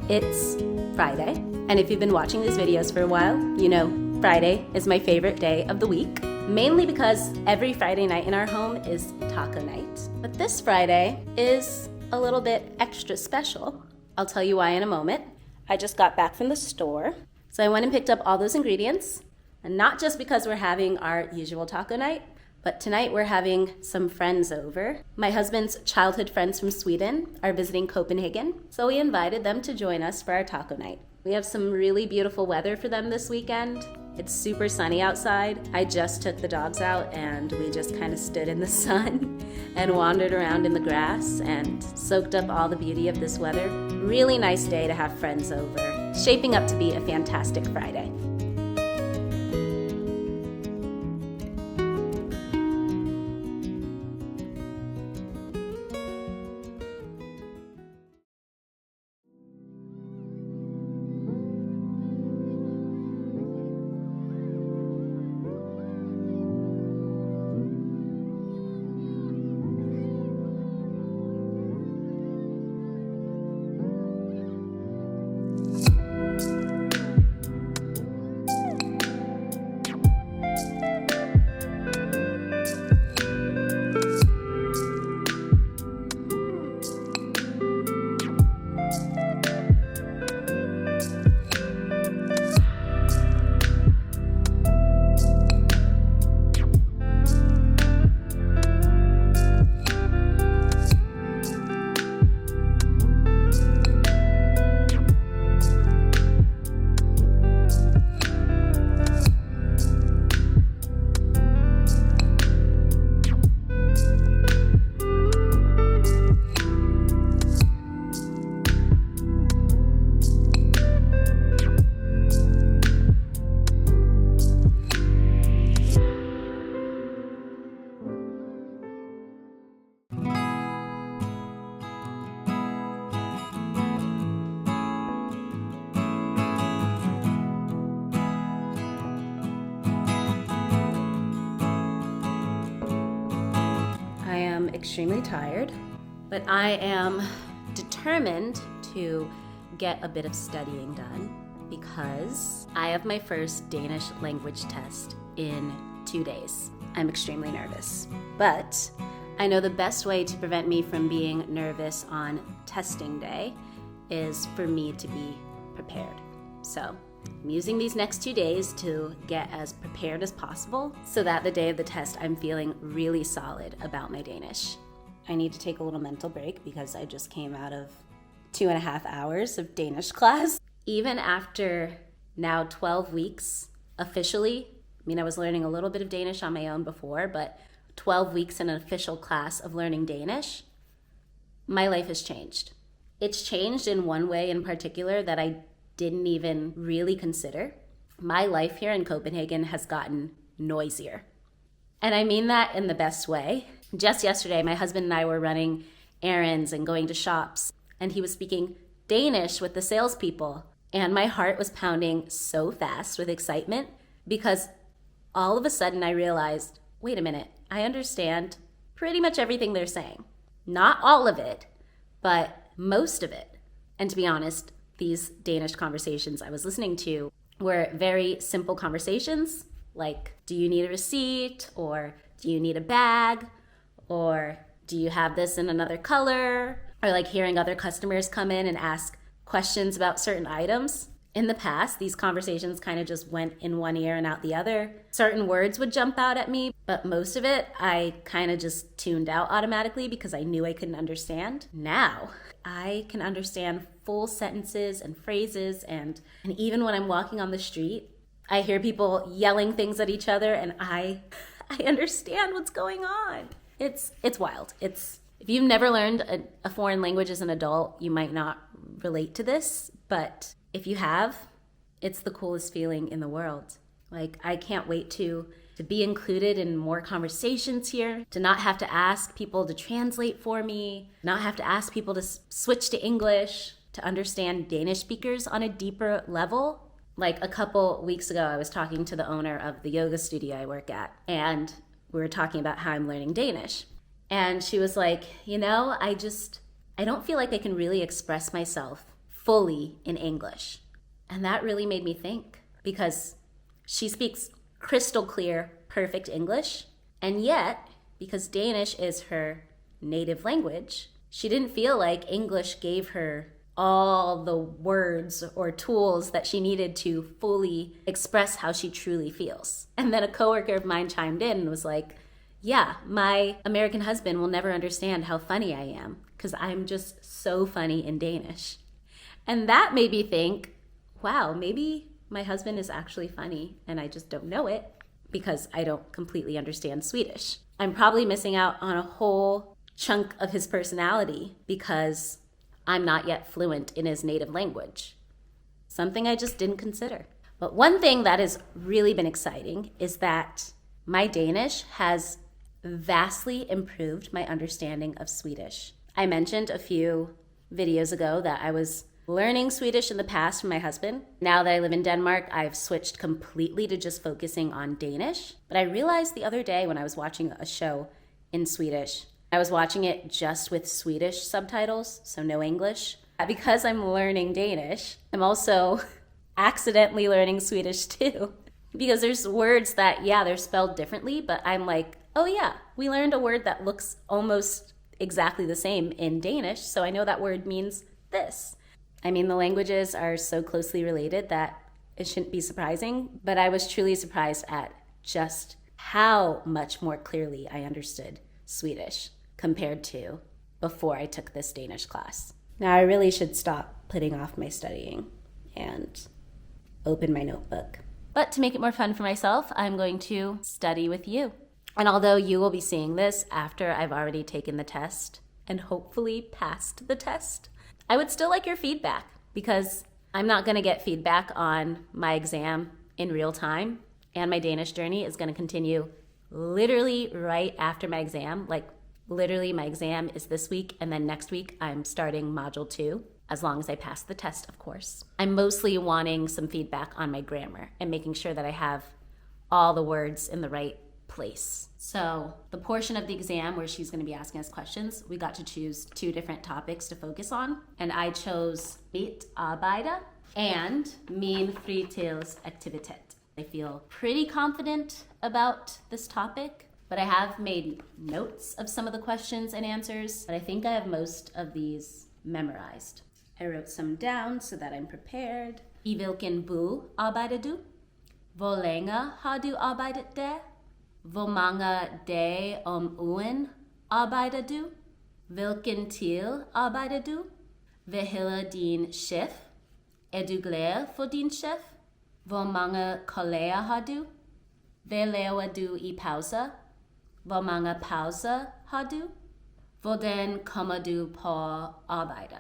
It's Friday, and if you've been watching these videos for a while, you know Friday is my favorite day of the week, mainly because every Friday night in our home is taco night. But this Friday is a little bit extra special. I'll tell you why in a moment. I just got back from the store, so I went and picked up all those ingredients, and not just because we're having our usual taco night, but tonight we're having some friends over. My husband's childhood friends from Sweden are visiting Copenhagen, so we invited them to join us for our taco night. We have some really beautiful weather for them this weekend. It's super sunny outside. I just took the dogs out and we just kind of stood in the sun and wandered around in the grass and soaked up all the beauty of this weather. Really nice day to have friends over. Shaping up to be a fantastic Friday. Extremely tired, but I am determined to get a bit of studying done because I have my first Danish language test in 2 days. I'm extremely nervous, but I know the best way to prevent me from being nervous on testing day is for me to be prepared. So I'm using these next 2 days to get as prepared as possible so that the day of the test I'm feeling really solid about my Danish. I need to take a little mental break because I just came out of 2.5 hours of Danish class. Even after now 12 weeks officially, I was learning a little bit of Danish on my own before, but 12 weeks in an official class of learning Danish, my life has changed. It's changed in one way in particular that I didn't even really consider. My life here in Copenhagen has gotten noisier. And I mean that in the best way. Just yesterday, my husband and I were running errands and going to shops, and he was speaking Danish with the salespeople. And my heart was pounding so fast with excitement because all of a sudden I realized, wait a minute, I understand pretty much everything they're saying. Not all of it, but most of it. And to be honest, these Danish conversations I was listening to were very simple conversations, like, do you need a receipt? Or do you need a bag? Or do you have this in another color? Or like hearing other customers come in and ask questions about certain items. In the past, these conversations kind of just went in one ear and out the other. Certain words would jump out at me, but most of it I kind of just tuned out automatically because I knew I couldn't understand. Now, I can understand full sentences and phrases, and even when I'm walking on the street, I hear people yelling things at each other, and I understand what's going on. It's wild. If you've never learned a foreign language as an adult, you might not relate to this, but if you have, it's the coolest feeling in the world. Like, I can't wait to be included in more conversations here, to not have to ask people to translate for me, not have to ask people to switch to English, to understand Danish speakers on a deeper level. Like a couple weeks ago, I was talking to the owner of the yoga studio I work at, and we were talking about how I'm learning Danish. And she was like, I don't feel like I can really express myself fully in English. And that really made me think, because she speaks crystal clear, perfect English. And yet, because Danish is her native language, she didn't feel like English gave her all the words or tools that she needed to fully express how she truly feels. And then a coworker of mine chimed in and was like, yeah, my American husband will never understand how funny I am because I'm just so funny in Danish. And that made me think, wow, maybe my husband is actually funny and I just don't know it because I don't completely understand Swedish. I'm probably missing out on a whole chunk of his personality because I'm not yet fluent in his native language. Something I just didn't consider. But one thing that has really been exciting is that my Danish has vastly improved my understanding of Swedish. I mentioned a few videos ago that I was learning Swedish in the past from my husband. Now that I live in Denmark, I've switched completely to just focusing on Danish. But I realized the other day when I was watching a show in Swedish, I was watching it just with Swedish subtitles, so no English. Because I'm learning Danish, I'm also accidentally learning Swedish too. Because there's words that, yeah, they're spelled differently, but I'm like, oh yeah, we learned a word that looks almost exactly the same in Danish, so I know that word means this. I mean, the languages are so closely related that it shouldn't be surprising, but I was truly surprised at just how much more clearly I understood Swedish compared to before I took this Danish class. Now, I really should stop putting off my studying and open my notebook. But to make it more fun for myself, I'm going to study with you. And although you will be seeing this after I've already taken the test and hopefully passed the test, I would still like your feedback because I'm not going to get feedback on my exam in real time. And my Danish journey is going to continue literally right after my exam. Like literally my exam is this week and then next week I'm starting module 2. As long as I pass the test, of course. I'm mostly wanting some feedback on my grammar and making sure that I have all the words in the right place. So the portion of the exam where she's going to be asking us questions, we got to choose 2 different topics to focus on. And I chose mitt arbete and min fritidsaktivitet. I feel pretty confident about this topic, but I have made notes of some of the questions and answers, but I think I have most of these memorized. I wrote some down so that I'm prepared. I hvilken by arbejder du? Hvor længe har du arbejdet der? Hvor mange dage om ugen arbejder du? Hvilken tid arbejder du? Hvad hedder din chef? Er du glad for din chef? Hvor mange kolleger har du? Hvad laver du i pauser? Hvor mange pauser har du? Hvordan kommer du på arbejde?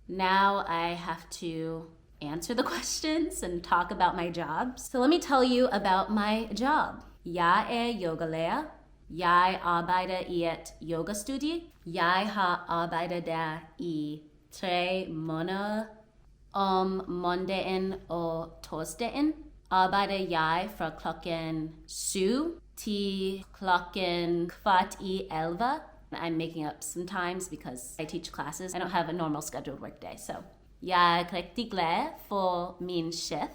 Now I have to answer the questions and talk about my job. So let me tell you about my job. Jeg yogalærer. Jeg arbejder i et yogastudie. Jeg har arbejdet der i 3 måneder. Om mandagen og torsdagen arbejder jeg fra klokken 7 til klokken 10:15. I'm making up sometimes because I teach classes. I don't have a normal scheduled workday, so. Jeg er rigtig glad for min chef.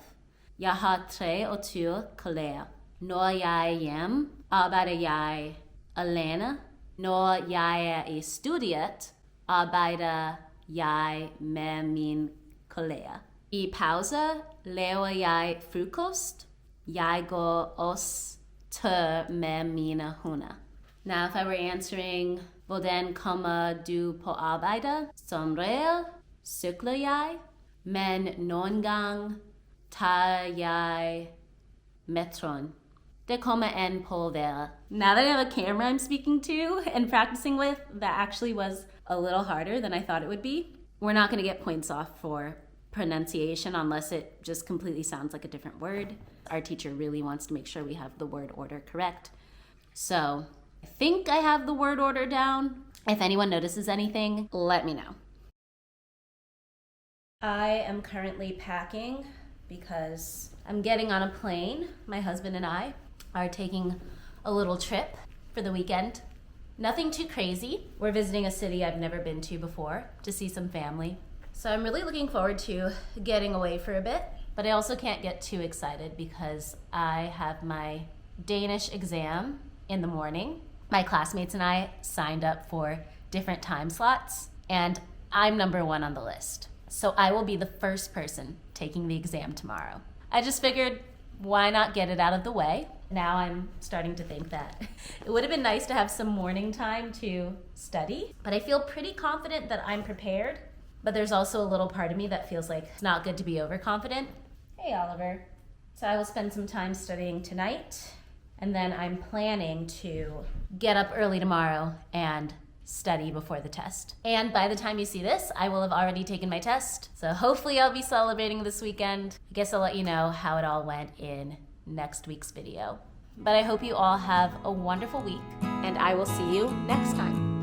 Jeg har 23 kolleger. Når jeg er hjemme, arbejder jeg alene. Når jeg er i studiet, arbejder jeg med mine kolleger. I pauser laver jeg frokost. Jeg går også tur med mine hunde. Now, if I were answering, hvordan kommer du på arbejde? Som regel cykler jeg, men nogle gange tager jeg metron. Det kommer an på vejret. Now that I have a camera I'm speaking to and practicing with, that actually was a little harder than I thought it would be. We're not going to get points off for pronunciation unless it just completely sounds like a different word. Our teacher really wants to make sure we have the word order correct. So I think I have the word order down. If anyone notices anything, let me know. I am currently packing because I'm getting on a plane. My husband and I are taking a little trip for the weekend. Nothing too crazy. We're visiting a city I've never been to before to see some family. So I'm really looking forward to getting away for a bit, but I also can't get too excited because I have my Danish exam in the morning. My classmates and I signed up for different time slots, and I'm number 1 on the list. So I will be the first person taking the exam tomorrow. I just figured, why not get it out of the way? Now I'm starting to think that it would have been nice to have some morning time to study, but I feel pretty confident that I'm prepared. But there's also a little part of me that feels like it's not good to be overconfident. Hey, Oliver. So I will spend some time studying tonight, and then I'm planning to get up early tomorrow and study before the test. And by the time you see this, I will have already taken my test. So hopefully I'll be celebrating this weekend. I guess I'll let you know how it all went in next week's video. But I hope you all have a wonderful week, and I will see you next time.